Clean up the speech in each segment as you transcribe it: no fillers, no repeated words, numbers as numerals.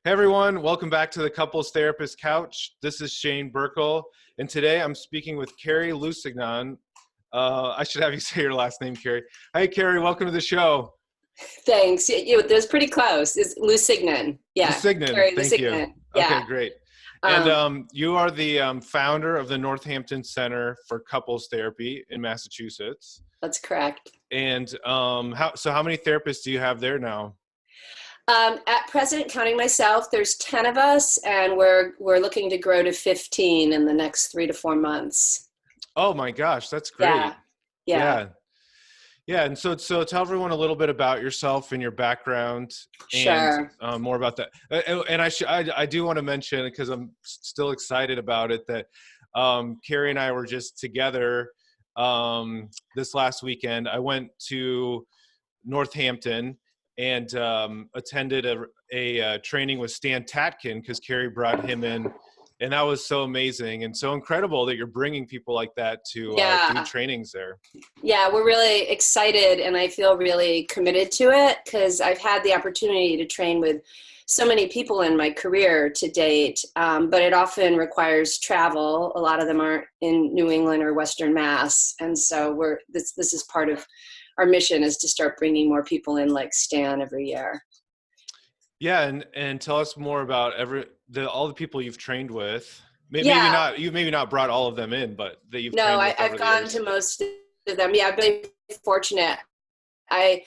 Hey everyone, welcome back to the Couples Therapist Couch. This is Shane Burkle, and today I'm speaking with Carrie Lusignan. I should have you say your last name, Carrie. Hi, Carrie. Welcome to the show. Thanks. That was pretty close. It's Lusignan. Yeah. Lusignan. Carrie Thank you. Lusignan. Okay, Yeah. great. And Um, you are the founder of the Northampton Center for Couples Therapy in Massachusetts. that's correct. And how many therapists do you have there now? At present, counting myself, there's 10 of us, and we're looking to grow to 15 in the next 3 to 4 months. Oh my gosh, that's great. Yeah. Yeah. Yeah, and so tell everyone a little bit about yourself and your background, Sure. and more about that. And I do want to mention, because I'm still excited about it, that Carrie and I were just together this last weekend. I went to Northampton and attended a training with Stan Tatkin because Carrie brought him in. And that was so amazing and so incredible that you're bringing people like that to do trainings there. Yeah, we're really excited, and I feel really committed to it because I've had the opportunity to train with so many people in my career to date, but it often requires travel. A lot of them aren't in New England or Western Mass, and so this is part of our mission, is to start bringing more people in like Stan every year. Yeah, and tell us more about all the people you've trained with. Maybe not brought all of them in, but that you've trained with I've gone to most of them. Yeah, I've been fortunate. I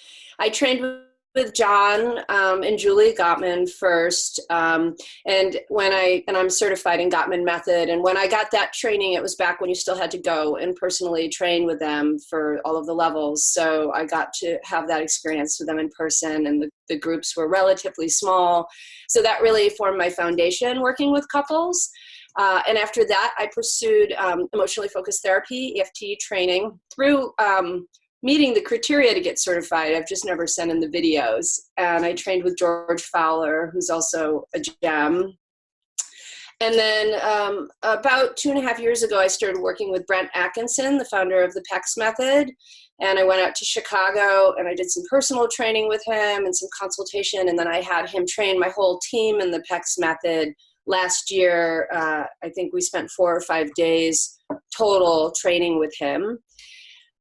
trained with John and Julie Gottman first, and I'm certified in Gottman method. And when I got that training, it was back when you still had to go and personally train with them for all of the levels. So I got to have that experience with them in person, and the groups were relatively small. So that really formed my foundation working with couples. And after that, I pursued emotionally focused therapy, EFT training through meeting the criteria to get certified. I've just never sent in the videos. And I trained with George Fowler, who's also a gem. And then about 2.5 years ago, I started working with Brent Atkinson, the founder of the PECS method. And I went out to Chicago and I did some personal training with him and some consultation. And then I had him train my whole team in the PECS method. Last year, I think we spent 4 or 5 days total training with him.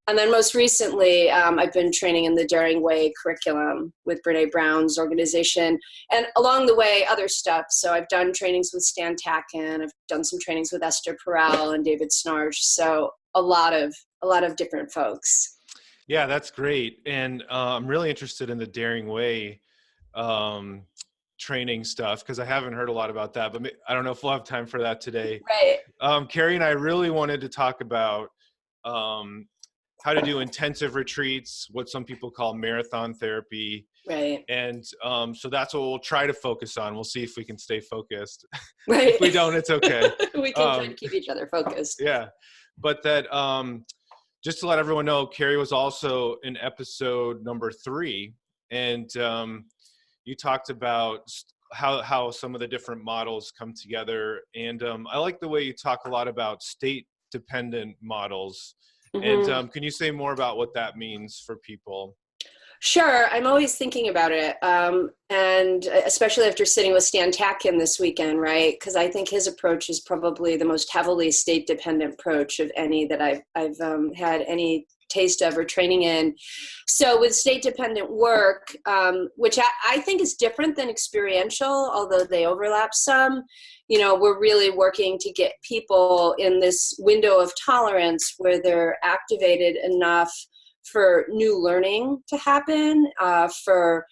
And then most recently, I've been training in the Daring Way curriculum with Brene Brown's organization. And along the way, other stuff. So I've done trainings with Stan Tatkin. I've done some trainings with Esther Perel and David Snarch. So a lot of different folks. Yeah, that's great. And I'm really interested in the Daring Way training stuff, because I haven't heard a lot about that, but I don't know if we'll have time for that today. Right. Carrie and I really wanted to talk about how to do intensive retreats, what some people call marathon therapy. Right. And so that's what we'll try to focus on. We'll see if we can stay focused. Right. If we don't, it's okay. We can try to keep each other focused. Yeah. But that, just to let everyone know, Carrie was also in episode number 3. And you talked about how some of the different models come together. And I like the way you talk a lot about state-dependent models. Mm-hmm. And can you say more about what that means for people? Sure. I'm always thinking about it. And especially after sitting with Stan Tatkin this weekend, right? Because I think his approach is probably the most heavily state-dependent approach of any that I've had any taste of or training in. So with state-dependent work, which I think is different than experiential, although they overlap some, we're really working to get people in this window of tolerance where they're activated enough for new learning to happen, for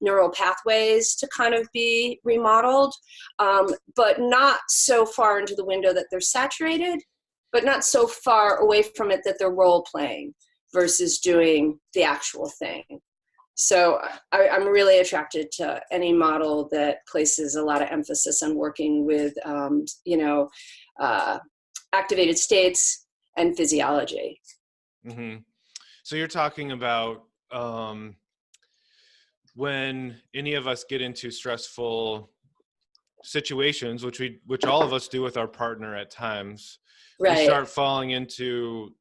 neural pathways to kind of be remodeled, but not so far into the window that they're saturated, but not so far away from it that they're role playing versus doing the actual thing. So I'm really attracted to any model that places a lot of emphasis on working with, activated states and physiology. Mm-hmm. So you're talking about when any of us get into stressful situations, which all of us do with our partner at times, right. We start falling into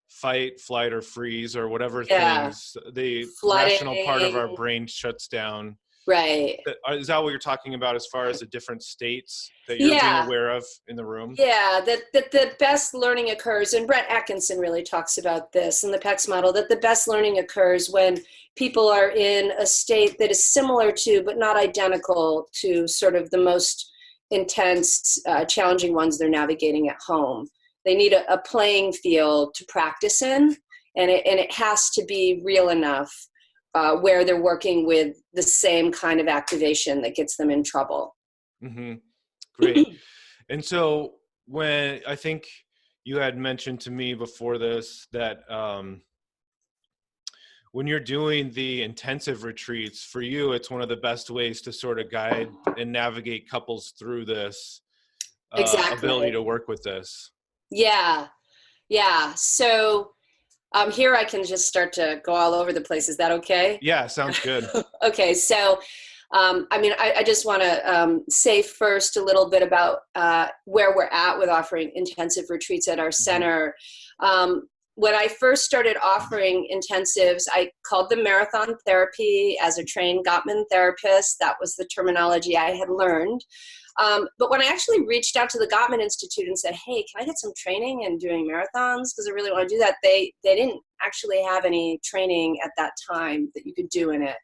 fight, flight, or freeze, or whatever things, the rational part of our brain shuts down. Right. Is that what you're talking about as far as the different states that you're being Yeah. aware of in the room? Yeah, that the best learning occurs, and Brett Atkinson really talks about this in the PECS model, that the best learning occurs when people are in a state that is similar to, but not identical to, sort of the most intense, challenging ones they're navigating at home. They need a playing field to practice in, and it has to be real enough where they're working with the same kind of activation that gets them in trouble. Mm-hmm. Great. And so when I think you had mentioned to me before this that when you're doing the intensive retreats, for you, it's one of the best ways to sort of guide and navigate couples through this ability Exactly. to work with this. Yeah. Yeah. So here I can just start to go all over the place. Is that okay? Yeah, sounds good. Okay. So, I just want to say first a little bit about where we're at with offering intensive retreats at our center. When I first started offering intensives, I called them marathon therapy as a trained Gottman therapist. That was the terminology I had learned. But when I actually reached out to the Gottman Institute and said, hey, can I get some training in doing marathons? Because I really want to do that. They didn't actually have any training at that time that you could do in it.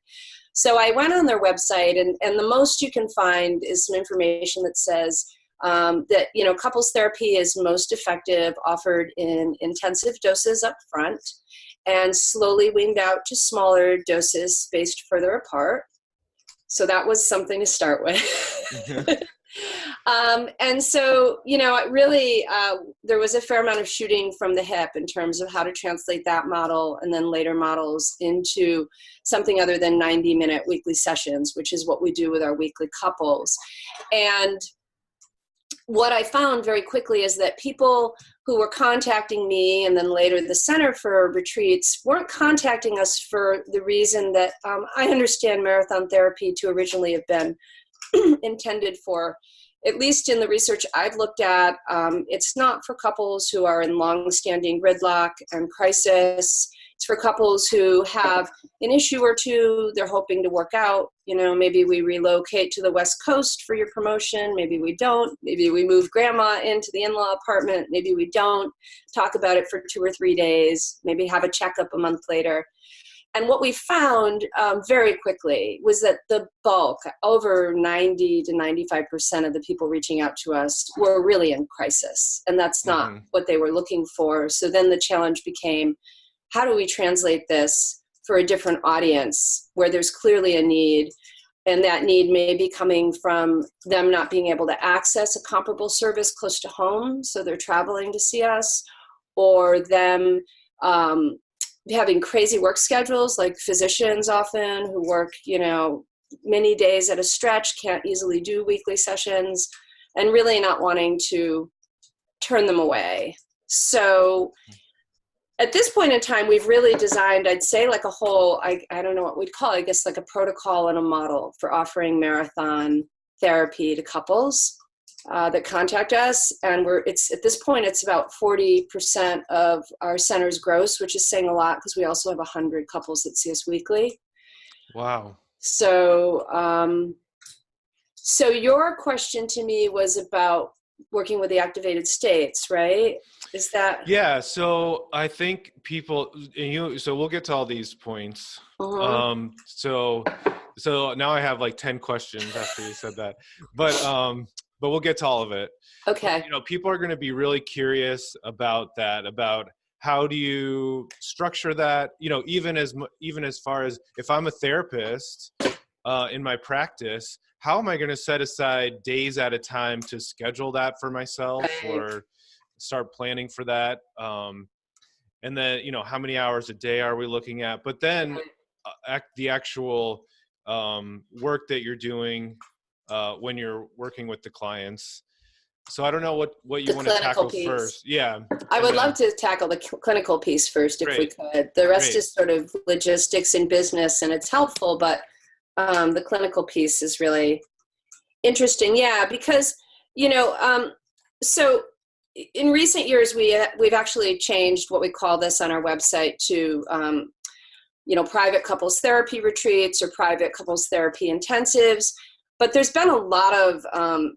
So I went on their website, and the most you can find is some information that says that, couples therapy is most effective offered in intensive doses up front and slowly weaned out to smaller doses spaced further apart. So that was something to start with. And so, it really, there was a fair amount of shooting from the hip in terms of how to translate that model and then later models into something other than 90-minute weekly sessions, which is what we do with our weekly couples. And what I found very quickly is that people who were contacting me and then later the Center for Retreats weren't contacting us for the reason that I understand marathon therapy to originally have been intended for. At least in the research I've looked at, it's not for couples who are in long-standing gridlock and crisis. It's for couples who have an issue or two they're hoping to work out. Maybe we relocate to the West Coast for your promotion. Maybe we don't. Maybe we move grandma into the in-law apartment. Maybe we don't. Talk about it for 2 or 3 days. Maybe have a checkup a month later. And what we found very quickly was that the bulk, over 90 to 95% of the people reaching out to us were really in crisis. And that's not what they were looking for. So then the challenge became, how do we translate this for a different audience where there's clearly a need? And that need may be coming from them not being able to access a comparable service close to home, so they're traveling to see us, or them having crazy work schedules, like physicians often who work, many days at a stretch, can't easily do weekly sessions, and really not wanting to turn them away. So at this point in time, we've really designed, I'd say, like a whole, I don't know what we'd call it, I guess like a protocol and a model for offering marathon therapy to couples that contact us. And at this point, it's about 40% of our center's gross, which is saying a lot because we also have 100 couples that see us weekly. Wow. So, so your question to me was about working with the activated states, right? Is that? Yeah. So I think people, so we'll get to all these points. So now I have like 10 questions after you said that, but we'll get to all of it. Okay. People are going to be really curious about that, about how do you structure that, even as far as if I'm a therapist in my practice, how am I going to set aside days at a time to schedule that for myself or start planning for that? And then, how many hours a day are we looking at? But then the actual work that you're doing when you're working with the clients. So I don't know what you want to tackle first. Yeah. I would love to tackle the clinical piece first if we could. The rest is sort of logistics and business, and it's helpful, but the clinical piece is really interesting. Yeah, because, so in recent years, we've actually changed what we call this on our website to private couples therapy retreats or private couples therapy intensives. But there's been a lot of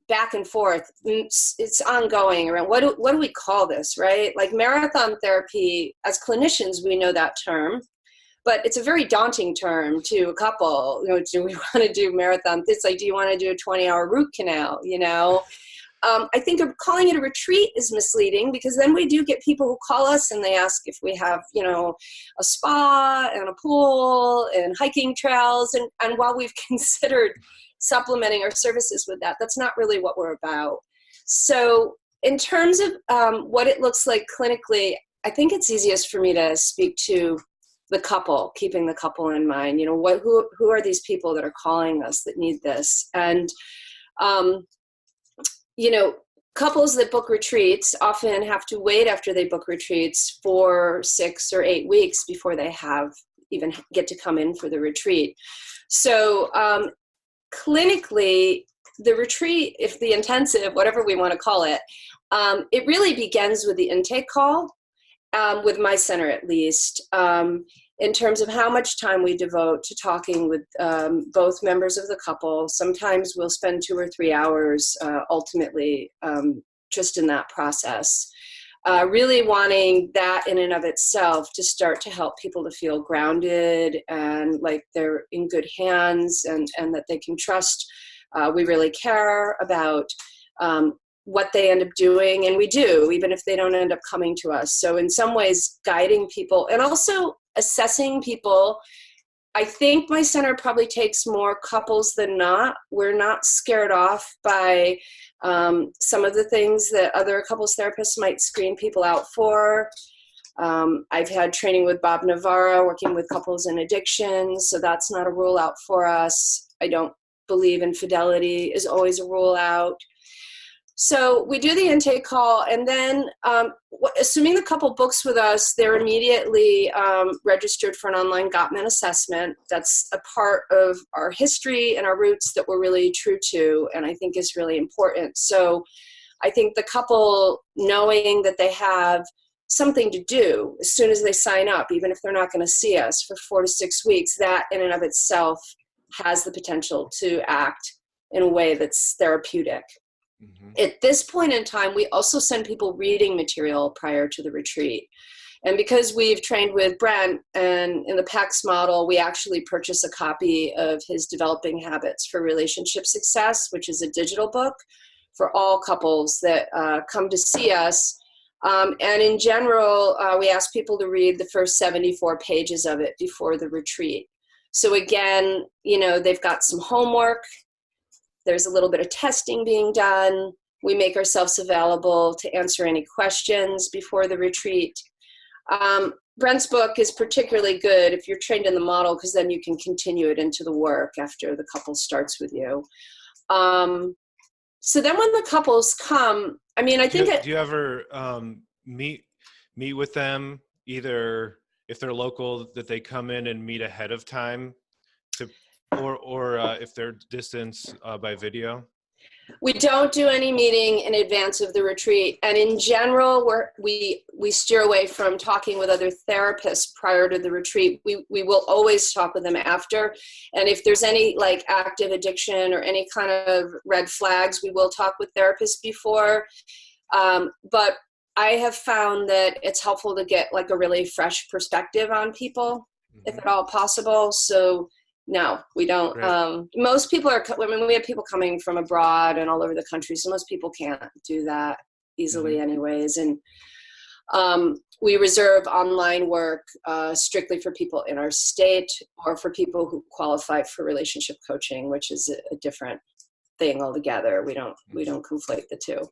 back and forth. It's ongoing around what do we call this, right? Like marathon therapy, as clinicians, we know that term, but it's a very daunting term to a couple. Do we want to do marathon? It's like, do you want to do a 20-hour root canal? I think calling it a retreat is misleading, because then we do get people who call us and they ask if we have, a spa and a pool and hiking trails. And while we've considered supplementing our services with that, that's not really what we're about. So in terms of what it looks like clinically, I think it's easiest for me to speak to the couple, keeping the couple in mind. Who are these people that are calling us that need this? And couples that book retreats often have to wait after they book retreats for 6 or 8 weeks before they even get to come in for the retreat. So clinically, the retreat, if the intensive, whatever we want to call it, it really begins with the intake call, with my center at least, in terms of how much time we devote to talking with both members of the couple. Sometimes we'll spend 2 or 3 hours ultimately just in that process. Really wanting that in and of itself to start to help people to feel grounded and like they're in good hands, and that they can trust we really care about what they end up doing. And we do, even if they don't end up coming to us. So in some ways, guiding people and also assessing people. I think my center probably takes more couples than not. We're not scared off by some of the things that other couples therapists might screen people out for. I've had training with Bob Navarro working with couples in addiction, so that's not a rule out for us. I don't believe infidelity is always a rule out. So we do the intake call, and then assuming the couple books with us, they're immediately registered for an online Gottman assessment. That's a part of our history and our roots that we're really true to, and I think is really important. So I think the couple knowing that they have something to do as soon as they sign up, even if they're not going to see us for 4 to 6 weeks, that in and of itself has the potential to act in a way that's therapeutic. Mm-hmm. At this point in time, we also send people reading material prior to the retreat. And because we've trained with Brent and in the PECS model, we actually purchase a copy of his Developing Habits for Relationship Success, which is a digital book for all couples that come to see us. And in general, we ask people to read the first 74 pages of it before the retreat. So again, they've got some homework. There's a little bit of testing being done. We make ourselves available to answer any questions before the retreat. Brent's book is particularly good if you're trained in the model, because then you can continue it into the work after the couple starts with you. So then when the couples come, I mean, I think do you ever meet with them, either if they're local, that they come in and meet ahead of time, or if they're distance by video? We don't do any meeting in advance of the retreat, and in general, we steer away from talking with other therapists prior to the retreat. We will always talk with them after, and if there's any like active addiction or any kind of red flags, we will talk with therapists before. But I have found that it's helpful to get like a really fresh perspective on people, if at all possible. So no, we don't. Most people we have people coming from abroad and all over the country, so most people can't do that easily anyways. And we reserve online work strictly for people in our state or for people who qualify for relationship coaching, which is a different thing altogether. We don't conflate the two.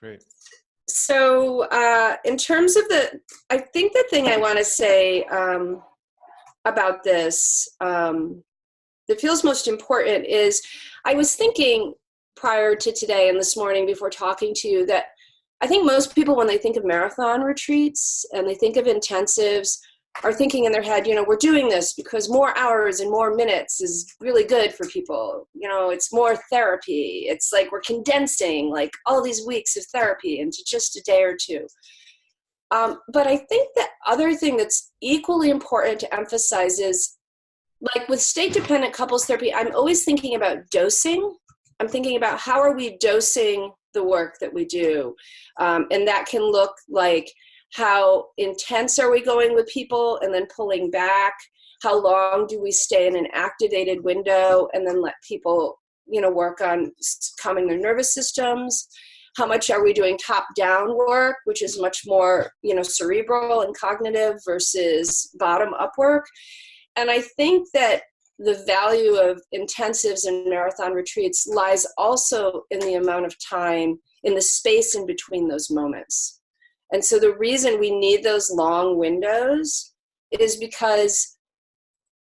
Great. So in terms of I think the thing I want to say about this that feels most important is, I was thinking prior to today and this morning before talking to you that I think most people, when they think of marathon retreats and they think of intensives, are thinking in their head, we're doing this because more hours and more minutes is really good for people. It's more therapy. It's like we're condensing like all these weeks of therapy into just a day or two. But I think the other thing that's equally important to emphasize is, like with state-dependent couples therapy, I'm always thinking about dosing. I'm thinking about how are we dosing the work that we do. And that can look like how intense are we going with people and then pulling back? How long do we stay in an activated window and then let people, work on calming their nervous systems? How much are we doing top-down work, which is much more, cerebral and cognitive versus bottom-up work? And I think that the value of intensives and marathon retreats lies also in the amount of time, in the space in between those moments. And so the reason we need those long windows is because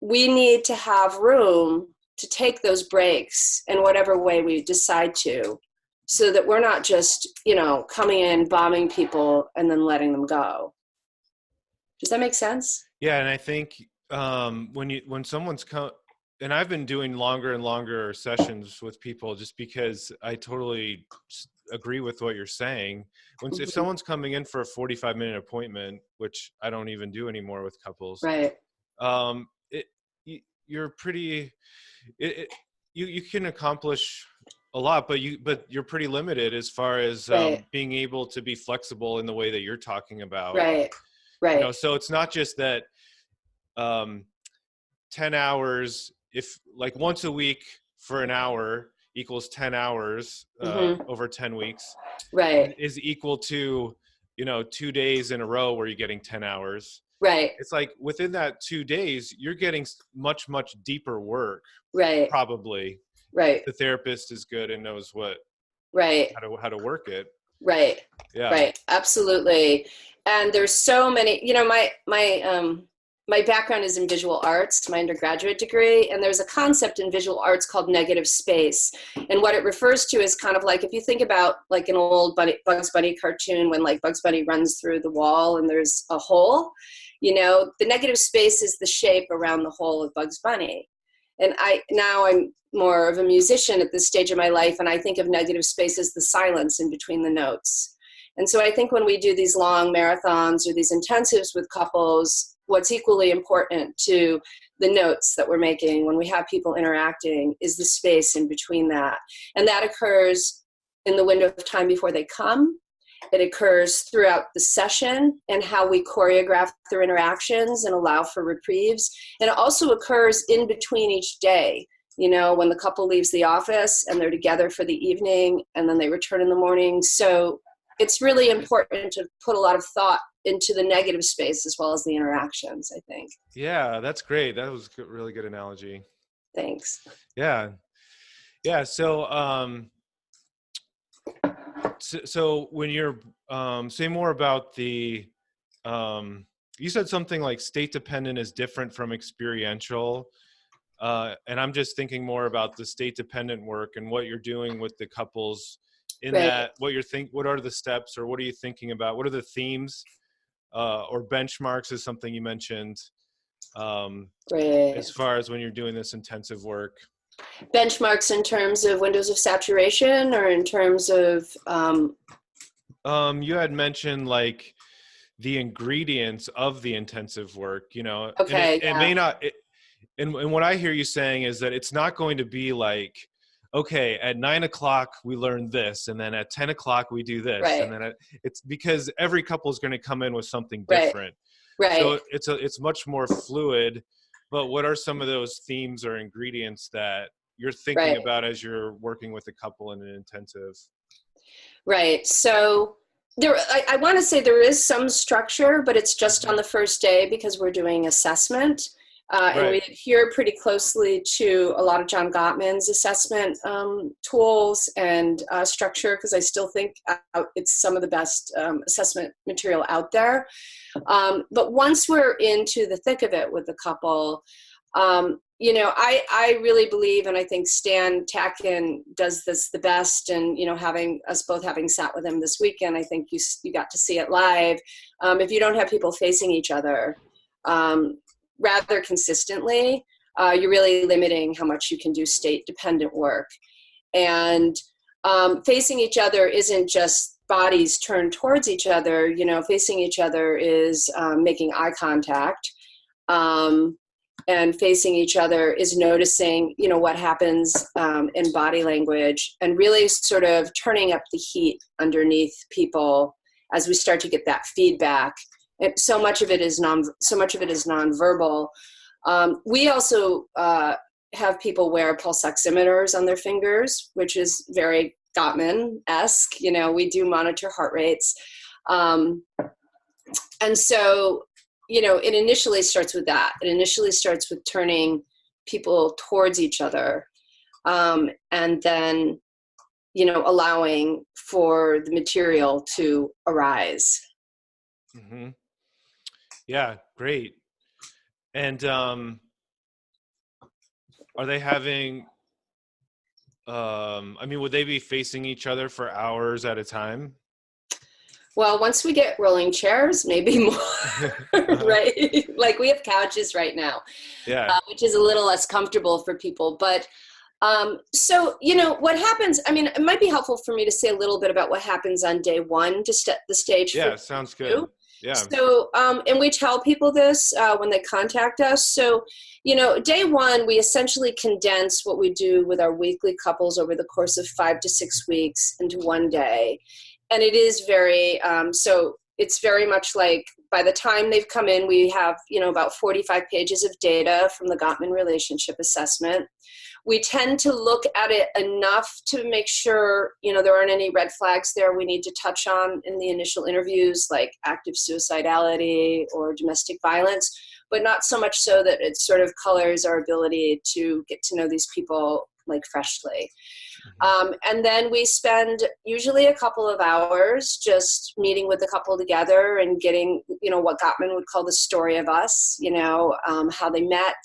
we need to have room to take those breaks in whatever way we decide to, so that we're not just, coming in, bombing people, and then letting them go. Does that make sense? Yeah, and I think when someone's and I've been doing longer and longer sessions with people just because I totally agree with what you're saying. If someone's coming in for a 45-minute appointment, which I don't even do anymore with couples, right? You're pretty. You can accomplish a lot, but you're pretty limited as far as right. being able to be flexible in the way that you're talking about. Right. So it's not just that 10 hours, if like once a week for an hour equals 10 hours over 10 weeks, right, is equal to 2 days in a row where you're getting 10 hours. Right. It's like within that 2 days, you're getting much, much deeper work. Right. Probably. Right. The therapist is good and knows right. how to work it. Right. Yeah. Right. Absolutely. And there's so many, my background is in visual arts, my undergraduate degree, and there's a concept in visual arts called negative space. And what it refers to is kind of like, if you think about like an old Bugs Bunny cartoon, when like Bugs Bunny runs through the wall and there's a hole, the negative space is the shape around the hole of Bugs Bunny. And I'm more of a musician at this stage of my life, and I think of negative space as the silence in between the notes. And so I think when we do these long marathons or these intensives with couples, what's equally important to the notes that we're making when we have people interacting is the space in between that. And that occurs in the window of time before they come. It occurs throughout the session and how we choreograph their interactions and allow for reprieves. And it also occurs in between each day, when the couple leaves the office and they're together for the evening and then they return in the morning. So it's really important to put a lot of thought into the negative space as well as the interactions, I think. Yeah, that's great. That was a really good analogy. Thanks. Yeah. Yeah. So when you're say more about the you said something like state dependent is different from experiential, and I'm just thinking more about the state dependent work and what you're doing with the couples in right. that, what are the steps, or what are you thinking about, what are the themes or benchmarks is something you mentioned right. as far as when you're doing this intensive work. Benchmarks in terms of windows of saturation, or in terms of you had mentioned like the ingredients of the intensive work, okay, and it may not and what I hear you saying is that it's not going to be like, okay, at 9:00 we learn this, and then at 10:00 we do this, right. and then it's because every couple is going to come in with something different. Right. So it's much more fluid. But what are some of those themes or ingredients that you're thinking about as you're working with a couple in an intensive? Right. So I want to say there is some structure, but it's just on the first day because we're doing assessment. And we adhere pretty closely to a lot of John Gottman's assessment tools and structure, because I still think it's some of the best assessment material out there. But once we're into the thick of it with the couple, I really believe, and I think Stan Tatkin does this the best, and, having sat with him this weekend, I think you got to see it live. If you don't have people facing each other rather consistently, you're really limiting how much you can do state dependent work. And facing each other isn't just bodies turn towards each other, facing each other is making eye contact. And facing each other is noticing, what happens in body language, and really sort of turning up the heat underneath people as we start to get that feedback. And so much of it is nonverbal. We also have people wear pulse oximeters on their fingers, which is very Gottman-esque. We do monitor heart rates. And so, it initially starts with that. It initially starts with turning people towards each other, and then, allowing for the material to arise. Mm-hmm. Yeah, great. And are they having, would they be facing each other for hours at a time? Well, once we get rolling chairs, maybe more, right? Like we have couches right now, which is a little less comfortable for people. But so, what happens, it might be helpful for me to say a little bit about what happens on day one to set the stage. Yeah, sounds good. Yeah. So, and we tell people this when they contact us. So, day one, we essentially condense what we do with our weekly couples over the course of 5 to 6 weeks into one day. And it is very, so it's very much like by the time they've come in, we have, about 45 pages of data from the Gottman Relationship Assessment. We tend to look at it enough to make sure, there aren't any red flags there we need to touch on in the initial interviews, like active suicidality or domestic violence, but not so much so that it sort of colors our ability to get to know these people like freshly. And then we spend usually a couple of hours just meeting with the couple together and getting, what Gottman would call the story of us, how they met,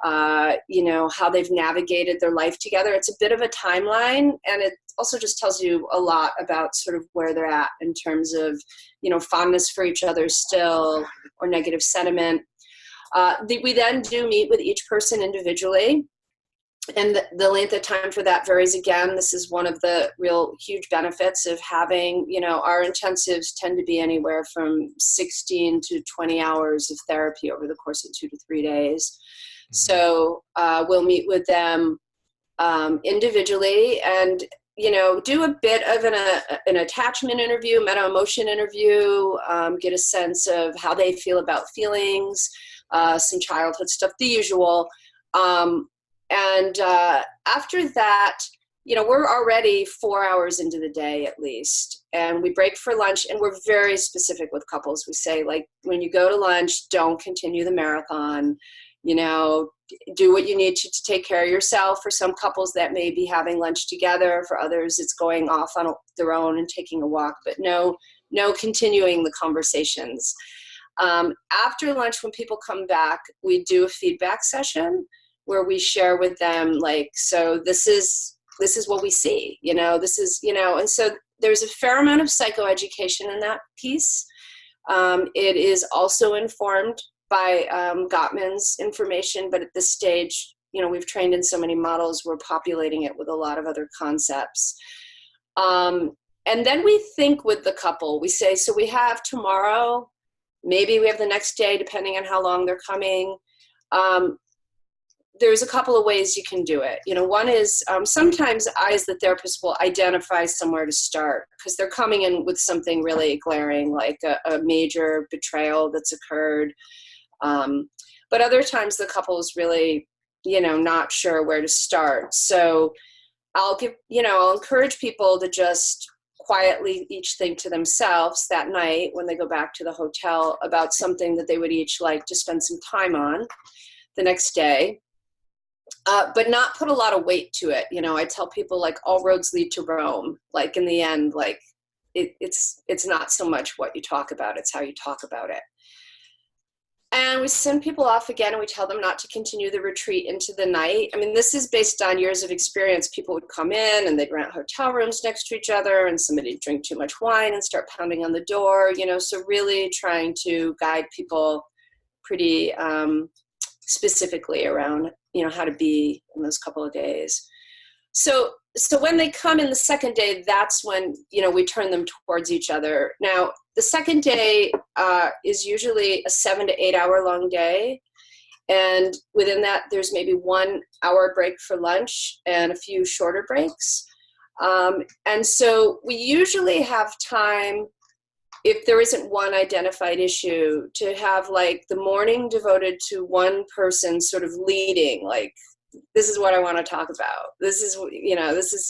how they've navigated their life together. It's a bit of a timeline, and it also just tells you a lot about sort of where they're at in terms of, fondness for each other still, or negative sentiment. We then do meet with each person individually. And the length of time for that varies again. This is one of the real huge benefits of having, our intensives tend to be anywhere from 16 to 20 hours of therapy over the course of 2 to 3 days. Mm-hmm. So we'll meet with them individually and, do a bit of an attachment interview, meta-emotion interview, get a sense of how they feel about feelings, some childhood stuff, the usual. And after that, we're already 4 hours into the day at least, and we break for lunch, and we're very specific with couples. We say, like, when you go to lunch, don't continue the marathon, do what you need to take care of yourself. For some couples that may be having lunch together. For others, it's going off on their own and taking a walk, but no continuing the conversations. After lunch, when people come back, we do a feedback session where we share with them, like, so this is what we see, and so there's a fair amount of psychoeducation in that piece. It is also informed by Gottman's information, but at this stage, we've trained in so many models, we're populating it with a lot of other concepts. And then we think with the couple. We say, so we have tomorrow, maybe we have the next day, depending on how long they're coming. There's a couple of ways you can do it. One is sometimes I, as the therapist, will identify somewhere to start because they're coming in with something really glaring, like a major betrayal that's occurred. But other times the couple is really, not sure where to start. So I'll encourage people to just quietly each think to themselves that night when they go back to the hotel about something that they would each like to spend some time on the next day. But not put a lot of weight to it. I tell people, like, all roads lead to Rome. Like, in the end, like, it's not so much what you talk about, it's how you talk about it. And we send people off again, and we tell them not to continue the retreat into the night. This is based on years of experience. People would come in, and they'd rent hotel rooms next to each other, and somebody would drink too much wine and start pounding on the door, so really trying to guide people pretty specifically around how to be in those couple of days. So so when they come in the second day, that's when, we turn them towards each other. Now, the second day is usually a 7 to 8 hour long day. And within that, there's maybe 1 hour break for lunch and a few shorter breaks. And so we usually have time, if there isn't one identified issue, to have like the morning devoted to one person sort of leading, like, this is what I want to talk about. This is,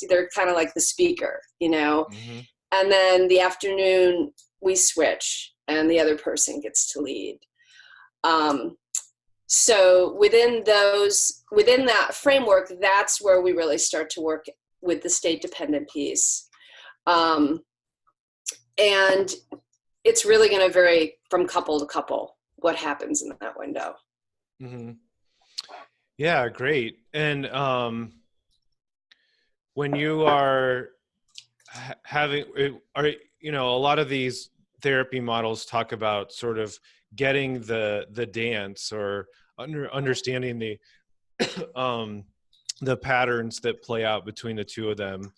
they're kind of like the speaker, Mm-hmm. and then the afternoon we switch and the other person gets to lead. So within that framework, that's where we really start to work with the state dependent piece. And it's really going to vary from couple to couple, what happens in that window. Mm-hmm. Yeah, great. And when you are having, a lot of these therapy models talk about sort of getting the dance or understanding the the patterns that play out between the two of them.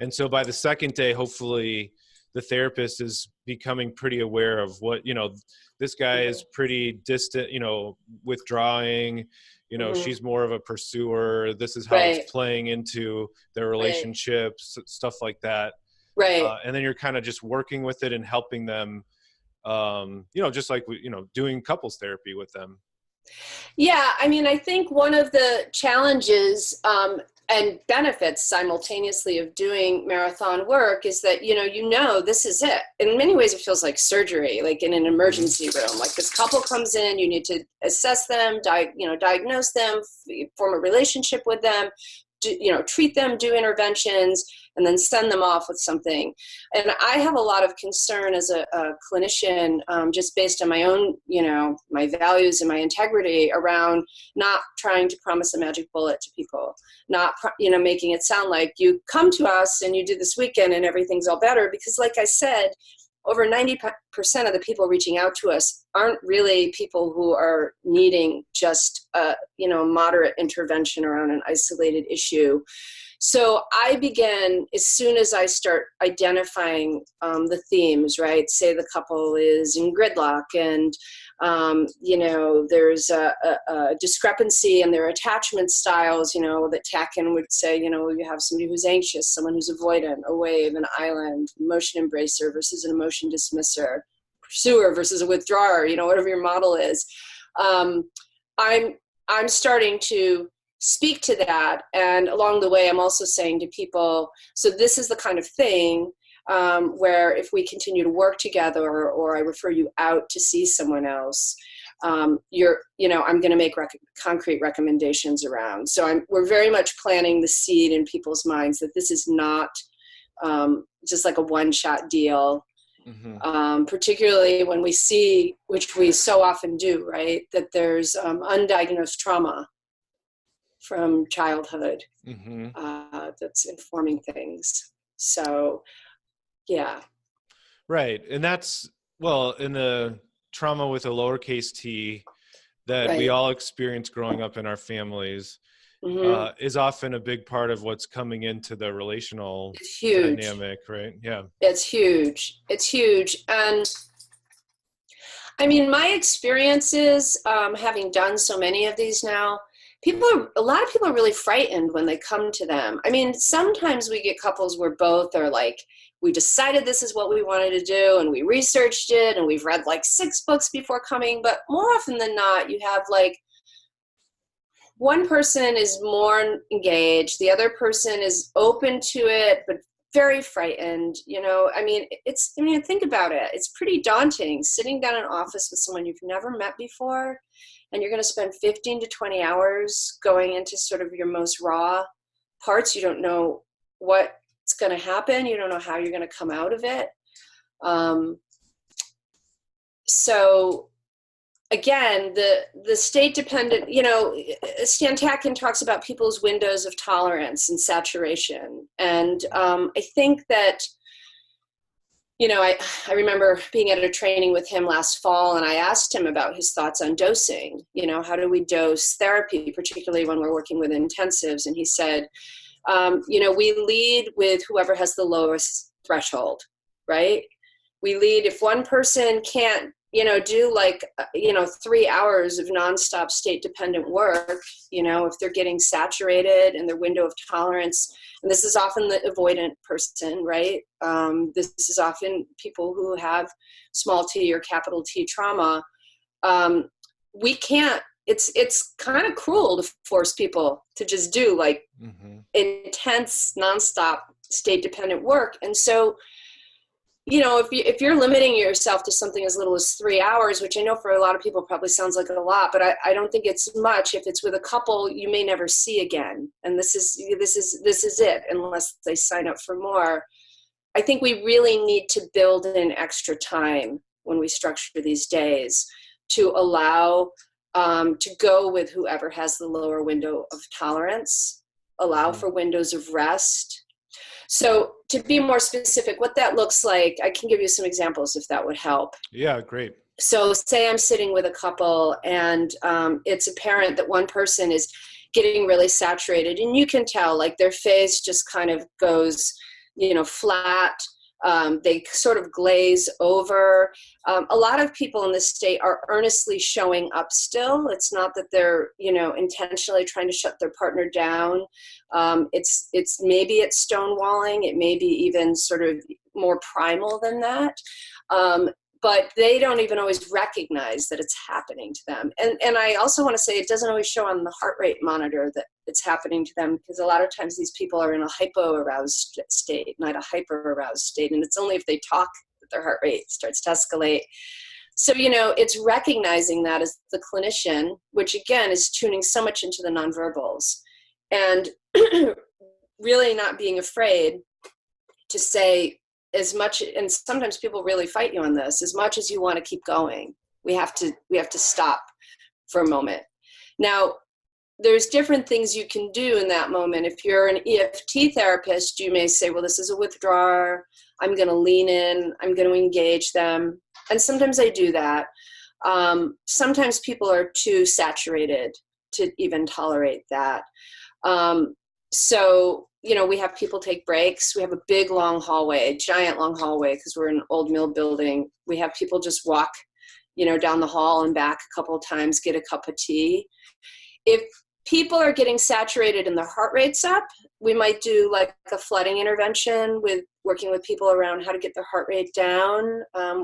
And so by the second day, hopefully the therapist is becoming pretty aware of what, this guy is pretty distant, withdrawing, Mm-hmm. she's more of a pursuer. This is how Right. it's playing into their relationships, stuff like that. Right. And then you're kind of just working with it and helping them, just like, doing couples therapy with them. Yeah, I mean, I think one of the challenges and benefits simultaneously of doing marathon work is that, this is it. In many ways, it feels like surgery, like in an emergency room. Like this couple comes in, you need to assess them, diagnose them, form a relationship with them, treat them, do interventions, and then send them off with something. And I have a lot of concern as a clinician, just based on my own, my values and my integrity around not trying to promise a magic bullet to people, not, making it sound like you come to us and you do this weekend and everything's all better. Because like I said, over 90% of the people reaching out to us aren't really people who are needing just moderate intervention around an isolated issue. So I begin, as soon as I start identifying the themes, right? Say the couple is in gridlock and, there's a discrepancy in their attachment styles, that Tatkin would say, you have somebody who's anxious, someone who's avoidant, a wave, an island, emotion embracer versus an emotion dismisser, pursuer versus a withdrawer, whatever your model is. I'm starting to speak to that. And along the way, I'm also saying to people, so this is the kind of thing where if we continue to work together or I refer you out to see someone else, I'm going to make concrete recommendations around. So we're very much planting the seed in people's minds that this is not just like a one-shot deal. Mm-hmm. Particularly when we see, which we so often do, right, that there's undiagnosed trauma from childhood. Mm-hmm. That's informing things. So, yeah. Right. And that's, in the trauma with a lowercase t that right. we all experience growing up in our families, mm-hmm. Is often a big part of what's coming into the relational dynamic, right? Yeah. It's huge. It's huge. And I mean, my experiences, having done so many of these now, a lot of people are really frightened when they come to them. I mean, sometimes we get couples where both are like, we decided this is what we wanted to do and we researched it and we've read like 6 books before coming. But more often than not, you have like one person is more engaged, the other person is open to it, but very frightened. Think about it. It's pretty daunting sitting down in an office with someone you've never met before, and you're going to spend 15 to 20 hours going into sort of your most raw parts. You don't know what's going to happen. You don't know how you're going to come out of it. So again, the state dependent, Stan Tatkin talks about people's windows of tolerance and saturation. And I think that, I remember being at a training with him last fall, and I asked him about his thoughts on dosing. How do we dose therapy, particularly when we're working with intensives? And he said, We lead with whoever has the lowest threshold, right? We lead if one person can't, do 3 hours of nonstop state dependent work, if they're getting saturated in their window of tolerance, and this is often the avoidant person, right? This is often people who have small t or capital T trauma. We can't, it's kind of cruel to force people to just do intense nonstop state dependent work. And so, if you're limiting yourself to something as little as 3 hours, which I know for a lot of people probably sounds like a lot, but I don't think it's much. If it's with a couple you may never see again, and this is it unless they sign up for more. I think we really need to build in extra time when we structure these days to allow to go with whoever has the lower window of tolerance, allow for windows of rest. So to be more specific, what that looks like, I can give you some examples if that would help. Yeah, great. So say I'm sitting with a couple and it's apparent that one person is getting really saturated, and you can tell like their face just kind of goes, flat. They sort of glaze over. A lot of people in this state are earnestly showing up still. It's not that they're, intentionally trying to shut their partner down. It's maybe it's stonewalling. It may be even sort of more primal than that. But they don't even always recognize that it's happening to them. And I also want to say it doesn't always show on the heart rate monitor that it's happening to them, because a lot of times these people are in a hypo-aroused state, not a hyper-aroused state. And it's only if they talk that their heart rate starts to escalate. So, it's recognizing that as the clinician, which again is tuning so much into the nonverbals, and really not being afraid to say, as much, and sometimes people really fight you on this, as much as you want to keep going, we have to stop for a moment. Now, there's different things you can do in that moment. If you're an EFT therapist, you may say, well, this is a withdrawer. I'm going to lean in. I'm going to engage them. And sometimes I do that. Sometimes people are too saturated to even tolerate that. So, we have people take breaks. We have a big, long hallway, giant long hallway, because we're in an old mill building. We have people just walk, down the hall and back a couple of times, get a cup of tea. If people are getting saturated and their heart rate's up, we might do like a flooding intervention with working with people around how to get their heart rate down,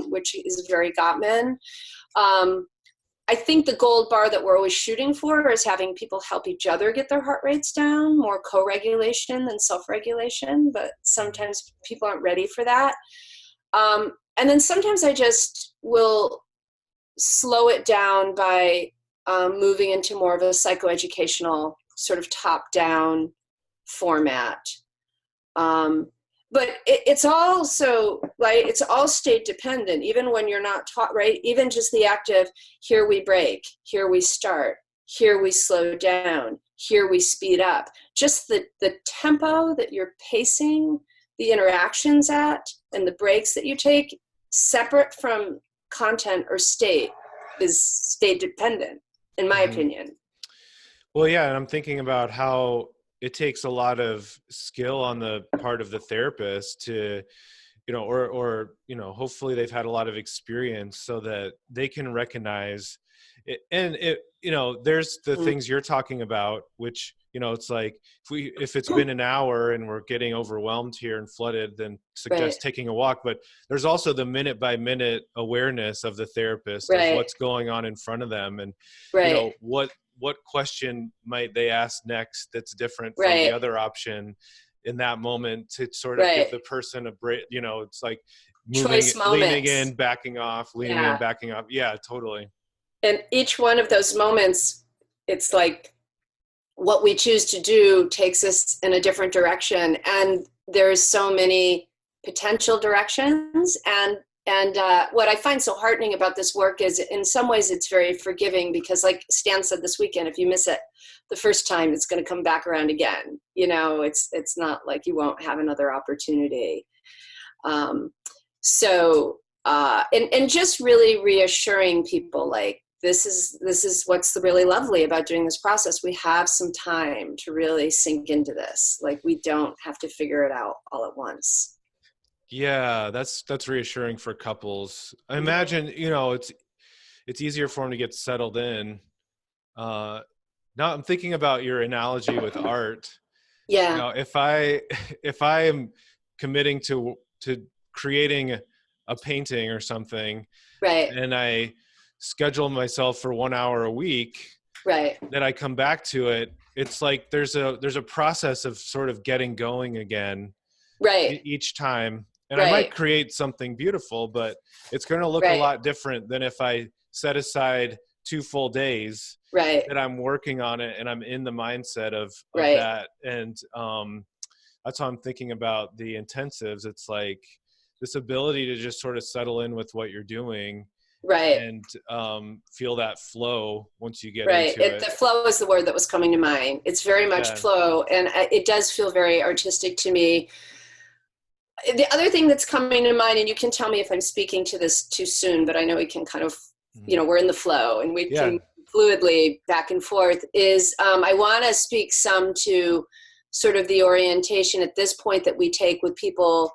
which is very Gottman. I think the gold bar that we're always shooting for is having people help each other get their heart rates down, more co-regulation than self-regulation, but sometimes people aren't ready for that. And then sometimes I just will slow it down by moving into more of a psychoeducational sort of top-down format. But it's also, right, it's all state dependent, even when you're not taught, right? Even just the act of here we break, here we start, here we slow down, here we speed up. Just the tempo that you're pacing the interactions at and the breaks that you take, separate from content or state, is state dependent, in my opinion. Well, yeah, and I'm thinking about how it takes a lot of skill on the part of the therapist to, hopefully they've had a lot of experience so that they can recognize it. And there's the things you're talking about, which, it's like if it's been an hour and we're getting overwhelmed here and flooded, then suggest taking a walk. But there's also the minute by minute awareness of the therapist of what's going on in front of them, and what question might they ask next that's different from the other option in that moment, to sort of give the person a break. It's like moving, leaning in, backing off, leaning in, backing off. Yeah, totally. And each one of those moments, it's like what we choose to do takes us in a different direction. And there's so many potential directions. And what I find so heartening about this work is, in some ways, it's very forgiving, because like Stan said this weekend, if you miss it the first time, it's going to come back around again. It's not like you won't have another opportunity. And just really reassuring people, like, this is what's really lovely about doing this process. We have some time to really sink into this. Like, we don't have to figure it out all at once. Yeah, that's reassuring for couples. I Mhm. imagine, it's easier for them to get settled in. Now I'm thinking about your analogy with art. Yeah, If I if I am committing to creating a painting or something, right, and I schedule myself for 1 hour a week, right, then I come back to it. It's like there's a process of sort of getting going again right, each time. And I might right, create something beautiful, but it's going to look a right, lot different than if I set aside 2 full days right, that I'm working on it and I'm in the mindset of right, that. And that's how I'm thinking about the intensives. It's like this ability to just sort of settle in with what you're doing right. and feel that flow once you get Right. into it. The flow is the word that was coming to mind. It's very much Yeah. flow, and it does feel very artistic to me. The other thing that's coming to mind, and you can tell me if I'm speaking to this too soon, but I know we can kind of, Mhm. we're in the flow and we Yeah. can fluidly back and forth, is I want to speak some to sort of the orientation at this point that we take with people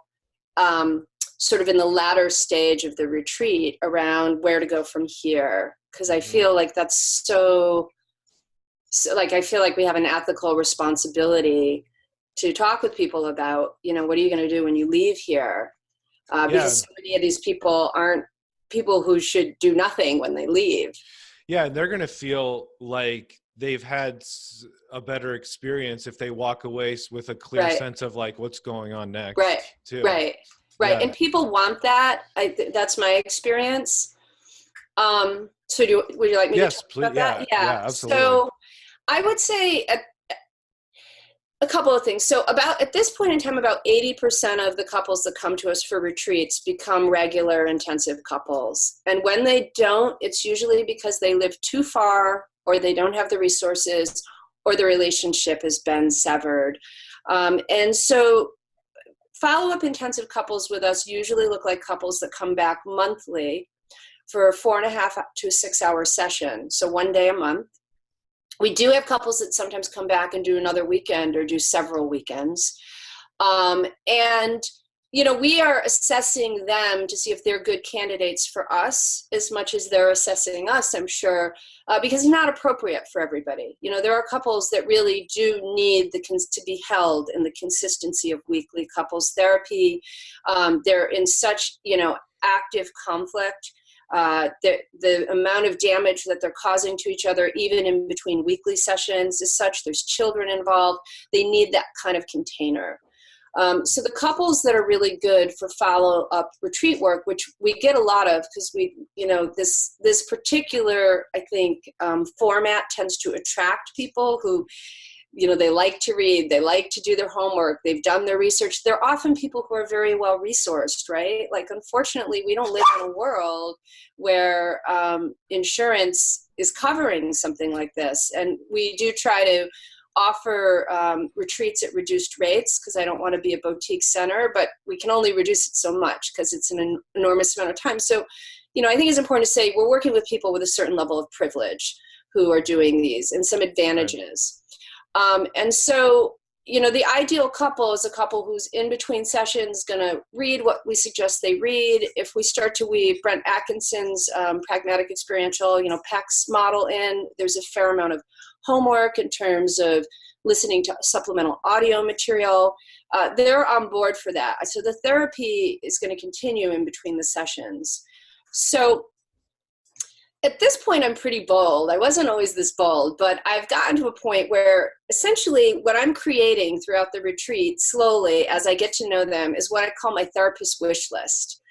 um, sort of in the latter stage of the retreat around where to go from here. Because I Mhm. feel like that's so like I feel like we have an ethical responsibility to talk with people about, what are you going to do when you leave here? Yeah. Because so many of these people aren't people who should do nothing when they leave. Yeah, they're going to feel like they've had a better experience if they walk away with a clear Right, sense of like what's going on right, next too. right, right. Yeah. And people want that. That's my experience. So would you like me to Yes, talk please. about that? Yeah. Yeah. Yeah, absolutely. So I would say a couple of things. So about at this point in time, about 80% of the couples that come to us for retreats become regular intensive couples. And when they don't, it's usually because they live too far or they don't have the resources or the relationship has been severed. And so follow-up intensive couples with us usually look like couples that come back monthly for a 4.5 to 6 hour session. So one day a month. We do have couples that sometimes come back and do another weekend or do several weekends. And, we are assessing them to see if they're good candidates for us as much as they're assessing us, I'm sure, because it's not appropriate for everybody. There are couples that really do need to be held in the consistency of weekly couples therapy. They're in such, active conflict. The amount of damage that they're causing to each other, even in between weekly sessions, is such. There's children involved. They need that kind of container. So the couples that are really good for follow-up retreat work, which we get a lot of because this particular, I think, format tends to attract people who they like to read, they like to do their homework, they've done their research. They're often people who are very well resourced, right? Like, unfortunately, we don't live in a world where insurance is covering something like this. And we do try to offer retreats at reduced rates because I don't want to be a boutique center, but we can only reduce it so much because it's an enormous amount of time. So, I think it's important to say we're working with people with a certain level of privilege who are doing these and some Right. advantages. And so, the ideal couple is a couple who's in between sessions going to read what we suggest they read. If we start to weave Brent Atkinson's pragmatic experiential, PECS model in, there's a fair amount of homework in terms of listening to supplemental audio material. They're on board for that. So the therapy is going to continue in between the sessions. So at this point, I'm pretty bold. I wasn't always this bold, but I've gotten to a point where essentially what I'm creating throughout the retreat slowly as I get to know them is what I call my therapist wish list.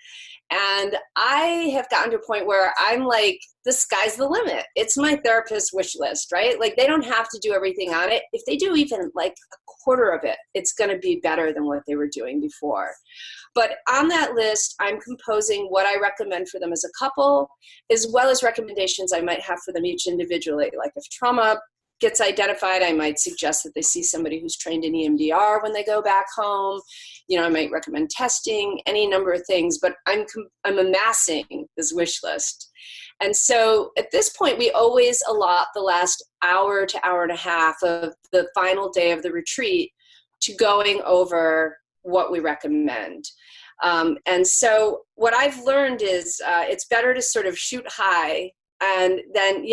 And I have gotten to a point where I'm like, the sky's the limit. It's my therapist wish list, right? Like, they don't have to do everything on it. If they do even like a quarter of it, it's going to be better than what they were doing before. But on that list, I'm composing what I recommend for them as a couple, as well as recommendations I might have for them each individually. Like, if trauma gets identified, I might suggest that they see somebody who's trained in EMDR when they go back home. I might recommend testing, any number of things, but I'm amassing this wish list. And so at this point, we always allot the last hour to hour and a half of the final day of the retreat to going over what we recommend. And so what I've learned is it's better to sort of shoot high and then,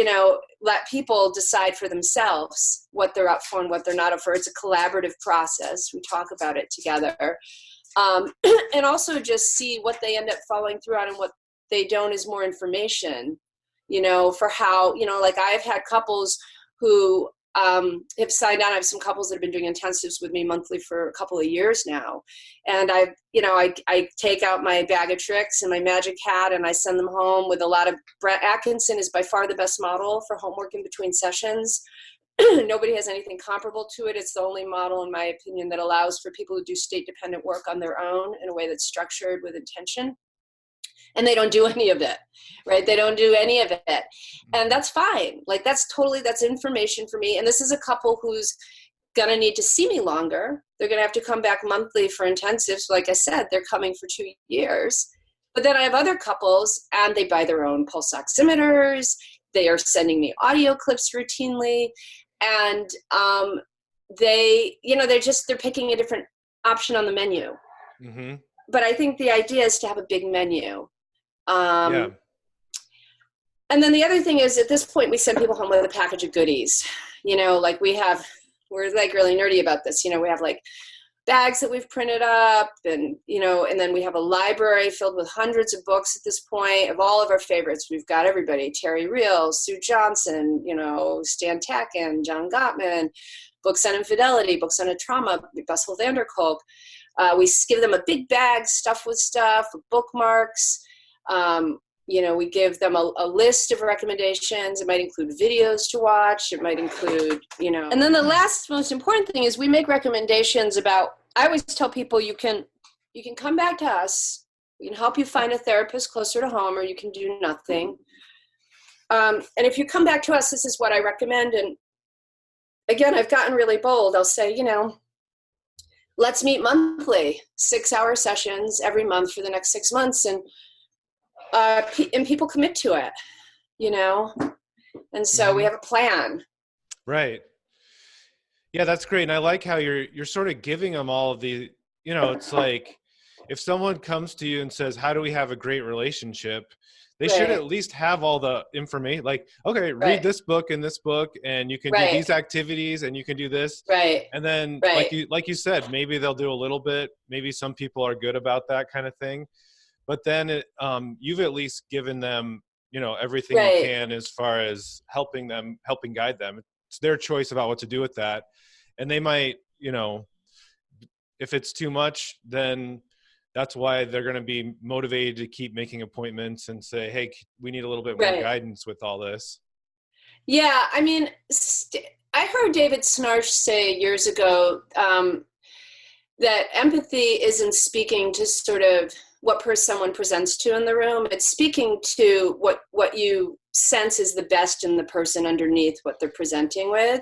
let people decide for themselves what they're up for and what they're not up for. It's a collaborative process. We talk about it together. And also just see what they end up following through on and what they don't is more information, for how, like I've had couples who have signed on. I have some couples that have been doing intensives with me monthly for a couple of years now. And I take out my bag of tricks and my magic hat and I send them home with a lot of, Brett Atkinson is by far the best model for homework in between sessions. Nobody has anything comparable to it. It's the only model, in my opinion, that allows for people to do state-dependent work on their own in a way that's structured with intention. And they don't do any of it, right? They don't do any of it. And that's fine. Like, that's information for me. And this is a couple who's going to need to see me longer. They're going to have to come back monthly for intensives. Like I said, they're coming for 2 years. But then I have other couples and they buy their own pulse oximeters. They are sending me audio clips routinely. And they're picking a different option on the menu. Mm-hmm. But I think the idea is to have a big menu. And then the other thing is, at this point, we send people home with a package of goodies. Like we're like really nerdy about this. We have like bags that we've printed up and then we have a library filled with hundreds of books at this point of all of our favorites. We've got everybody: Terry Real, Sue Johnson, Stan Tatkin, John Gottman, books on infidelity, books on trauma, Bessel van der Kolk. We give them a big bag stuffed with stuff, bookmarks. We give them a list of recommendations. It might include videos to watch. It might include, And then the last most important thing is we make recommendations about, I always tell people you can come back to us. We can help you find a therapist closer to home, or you can do nothing. And if you come back to us, this is what I recommend. And again, I've gotten really bold. I'll say, let's meet monthly, 6-hour sessions every month for the next 6 months. And people commit to it, and so we have a plan. Right. Yeah, that's great. And I like how you're sort of giving them all of the, it's like if someone comes to you and says, how do we have a great relationship? They should at least have all the information. Like, okay, read this book and this book, and you can do these activities and you can do this. Right. And then like you said, maybe they'll do a little bit. Maybe some people are good about that kind of thing. But then you've at least given them, everything you can as far as helping guide them. It's their choice about what to do with that. And they might, if it's too much, then that's why they're going to be motivated to keep making appointments and say, hey, we need a little bit more guidance with all this. Yeah. I mean, I heard David Snarch say years ago that empathy isn't speaking to sort of what someone presents to in the room. It's speaking to what you sense is the best in the person underneath what they're presenting with.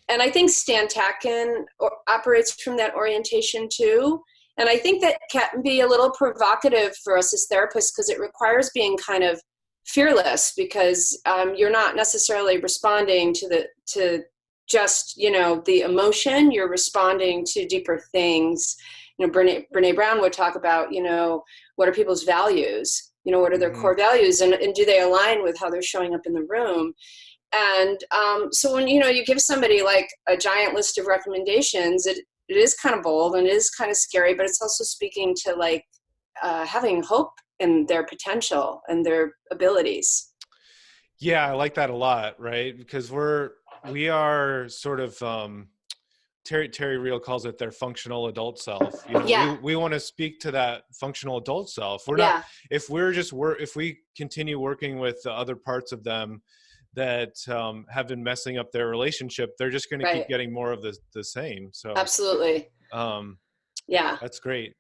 And I think Stan Tatkin operates from that orientation too. And I think that can be a little provocative for us as therapists because it requires being kind of fearless because you're not necessarily responding to just, the emotion. You're responding to deeper things. Brene Brown would talk about, what are people's values? What are their core values and do they align with how they're showing up in the room? And so when, you give somebody like a giant list of recommendations, it is kind of bold and it is kind of scary, but it's also speaking to like having hope in their potential and their abilities. Yeah, I like that a lot, right? Because we are sort of, Terry Real calls it their functional adult self. We want to speak to that functional adult self. We're not, if we continue working with the other parts of them that have been messing up their relationship, they're just going to keep getting more of the same. So absolutely. That's great.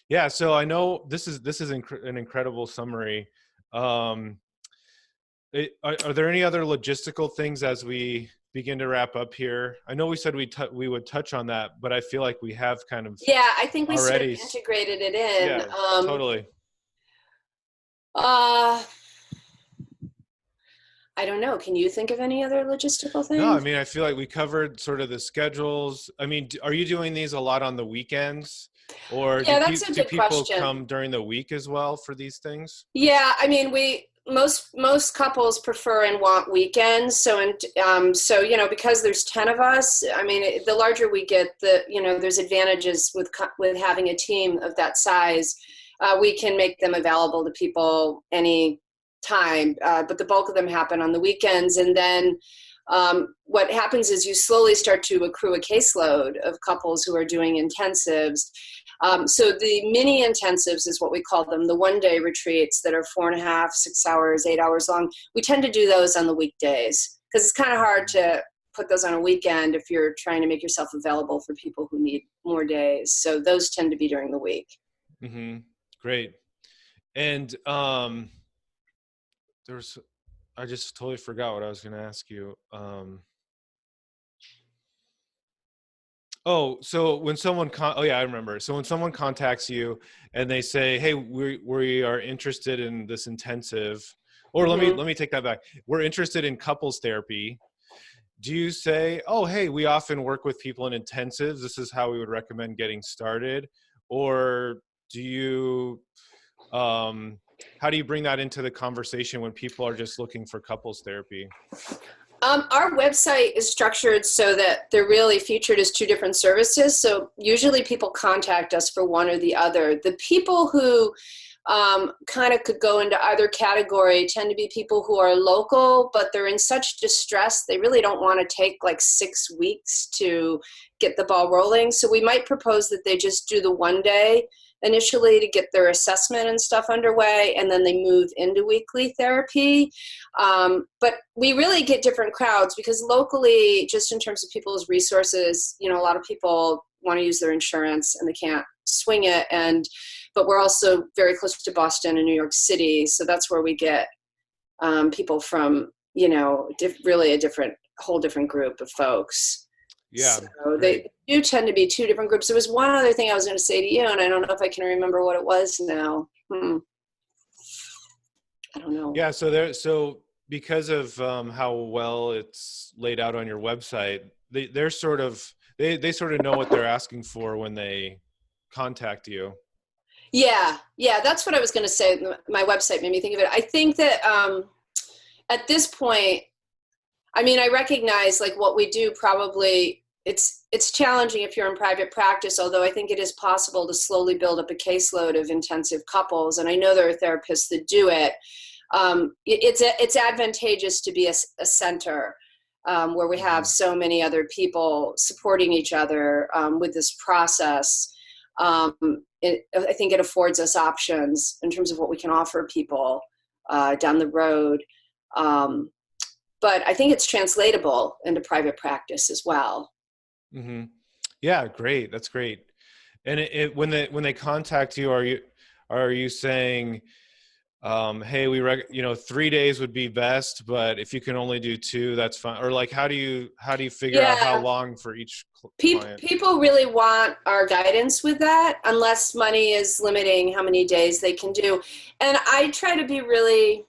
Yeah. So I know this is an incredible summary. Are there any other logistical things as we begin to wrap up here? I know we said we would touch on that, but I feel like we have kind of I think we already sort of integrated it in. Yeah, totally. I don't know. Can you think of any other logistical No, I things? mean, I feel like we covered sort of the schedules. I mean, are you doing these a lot on the weekends, or Yeah, that's a do good people question. come during the week as well for these things? Yeah, I mean, we most couples prefer and want weekends. So and so because there's 10 of us. I mean, the larger we get, there's advantages with with having a team of that size. We can make them available to people any time, but the bulk of them happen on the weekends. And then what happens is you slowly start to accrue a caseload of couples who are doing intensives. So the mini intensives is what we call them, the 1-day retreats that are 4.5, 6 hours, 8 hours long. We tend to do those on the weekdays because it's kind of hard to put those on a weekend if you're trying to make yourself available for people who need more days. So those tend to be during the week. Mm-hmm. Great. And there's, I just totally forgot what I was going to ask you. Oh, so when someone oh yeah, I remember. So when someone contacts you and they say, "Hey, we are interested in this intensive," or Mm-hmm. let me take that back. We're interested in couples therapy. Do you say, "Oh, hey, we often work with people in intensives. This is how we would recommend getting started," or do you how do you bring that into the conversation when people are just looking for couples therapy? Our website is structured so that they're really featured as two different services. So usually people contact us for one or the other. The people who kind of could go into either category tend to be people who are local, but they're in such distress, they really don't want to take like 6 weeks to get the ball rolling. So we might propose that they just do the 1 day initially to get their assessment and stuff underway, and then they move into weekly therapy. But we really get different crowds because locally, just in terms of people's resources, a lot of people want to use their insurance and they can't swing it. But we're also very close to Boston and New York City. So that's where we get people from, really whole different group of folks. Yeah, So great. they do tend to be two different groups. There was one other thing I was going to say to you, and I don't know if I can remember what it was now. I don't know. Yeah, so because of how well it's laid out on your website, they're sort of they sort of know what they're asking for when they contact you. Yeah, that's what I was going to say. My website made me think of it. I think that at this point, I mean, I recognize like what we do probably it's challenging if you're in private practice, although I think it is possible to slowly build up a caseload of intensive couples. And I know there are therapists that do it. It's advantageous to be a center where we have Mhm. so many other people supporting each other with this process. I think it affords us options in terms of what we can offer people down the road. But I think it's translatable into private practice as well. Mm-hmm. Yeah, great. That's great. And when they contact you, are you saying, hey, 3 days would be best, but if you can only do two, that's fine? Or like, how do you figure out how Yeah, long for each client? people really want our guidance with that, unless money is limiting how many days they can do. And I try to be really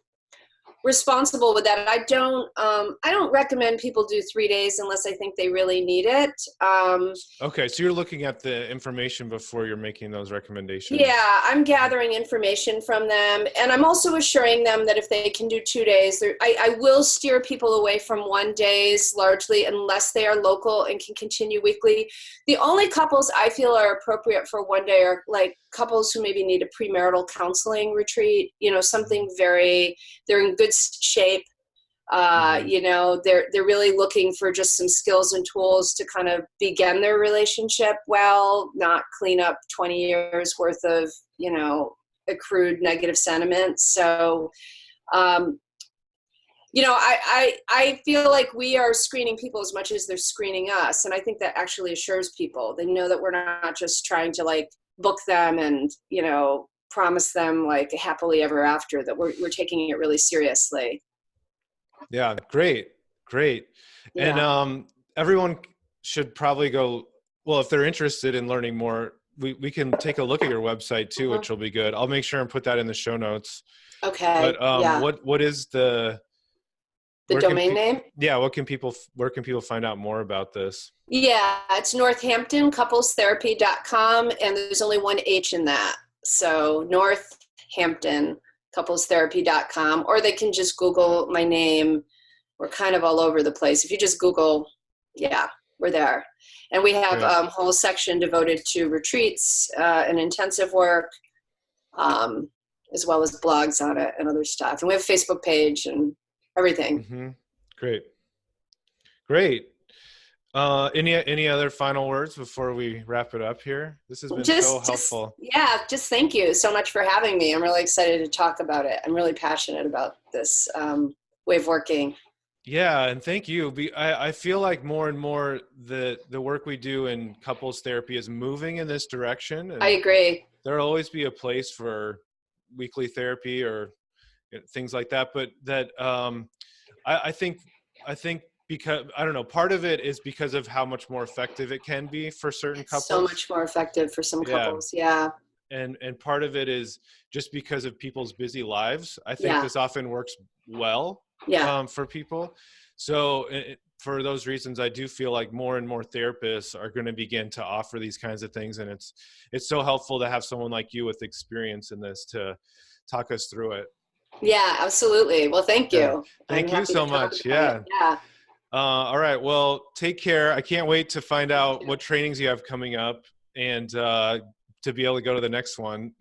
responsible with that. I don't recommend people do 3 days unless I think they really need it. Okay, so you're looking at the information before you're making those recommendations. Yeah, I'm gathering information from them, and I'm also assuring them that if they can do 2 days, I will steer people away from 1 days largely unless they are local and can continue weekly. The only couples I feel are appropriate for 1 day are like couples who maybe need a premarital counseling retreat, something they're in good shape. Mm-hmm. They're really looking for just some skills and tools to kind of begin their relationship well, not clean up 20 years worth of accrued negative sentiments. So I feel like we are screening people as much as they're screening us, and I think that actually assures people. They know that we're not just trying to like book them and promise them like happily ever after, that we're taking it really seriously. Yeah, great, great. And Yeah. everyone should probably go, well, if they're interested in learning more, we can take a look at your website too, Mhm. which will be good. I'll make sure and put that in the show notes. Okay. But Yeah. what is the The Where can domain name? Yeah, where can people find out more about this? Yeah, it's northamptoncouplestherapy.com, and there's only one H in that. So northamptoncouplestherapy.com, or they can just Google my name. We're kind of all over the place. If you just Google, yeah, we're there. And we have Great. a whole section devoted to retreats and intensive work, as well as blogs on it and other stuff. And we have a Facebook page and everything. Mm-hmm. Great. Any other final words before we wrap it up here? This has been so helpful. Just thank you so much for having me. I'm really excited to talk about it. I'm really passionate about this way of working. Yeah, and thank you. I feel like more and more the work we do in couples therapy is moving in this direction. And I agree. there'll always be a place for weekly therapy or things like that. But that I think because I don't know, part of it is because of how much more effective it can be for certain couples. So much more effective for some couples. Yeah. And part of it is just because of people's busy lives. I think this often works well for people. So for those reasons, I do feel like more and more therapists are going to begin to offer these kinds of things. And it's so helpful to have someone like you with experience in this to talk us through it. Yeah, absolutely. Well, thank you. Yeah. Thank you so much. Yeah. All right. Well, take care. I can't wait to find out what trainings you have coming up and to be able to go to the next one.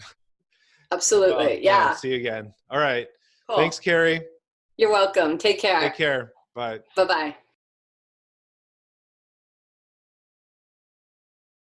Absolutely. See you again. All right. Cool. Thanks, Carrie. You're welcome. Take care. Take care. Bye. Bye-bye.